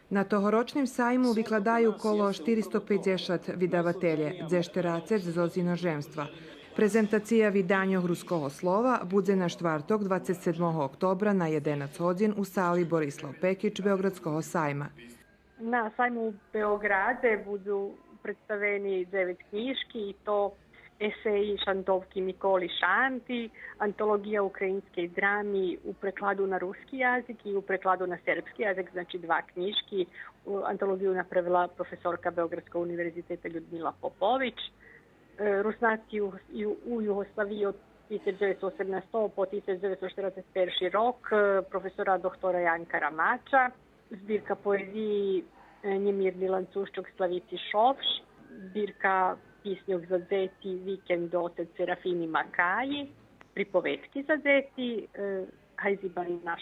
Na tohoročnim sajmu vykladaju kolo 450 vydavatelje, dzešterace z inozemstva. Prezentacija vydanjog ruskого slova budze na štvartok 27. oktobra na 11 hodin u sali Borislav Pekić Beogradskog sajma. Na sajmu Beograde budu predstaveni 9 knjižki i to eseji Šantovki Mikoli Šanti, antologija ukrajinske drami u prekladu na ruski jezik i u prekladu na srpski jezik, znači 2 knjižki. Antologiju napravila profesorka Beogradskog univerziteta Ljudmila Popović. Rusnaci u Jugoslaviji od 1918 po 1941 rok profesora doktora Janka Ramača, zbirka poeziji Njemirni Lancuščok Slavici Šovš, zbirka pisnjog za deti Vikend otec Serafini Makaji, pripovetki za deti Hajzibari naš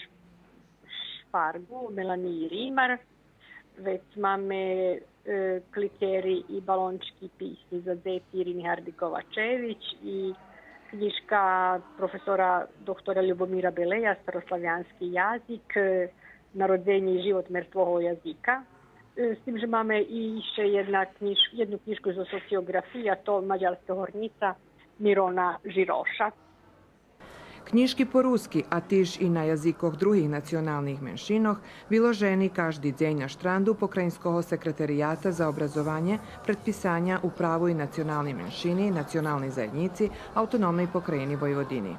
Špargu, Melaniji Rimar, već mame klikeri i balončki pisni za deti Irini Hardi-Kovačević i knjiška profesora doktora Ljubomira Beleja, staroslavljanski jazik, narodzenje i život mrtvog jezika. S tim, že máme i še jednu knjižku za sociografiju, a to mađarska hornica Mirona Žiroša. Knjižki po-ruski, a tiž i na jazikoh drugih nacionalnih menšinoh, vyloženi každý deň na štrandu Pokrajinskого sekretarijata za obrazovanje, predpisanja u pravu i nacionalni menšini, nacionalni zajednici, autonomnej pokrajini Vojvodini.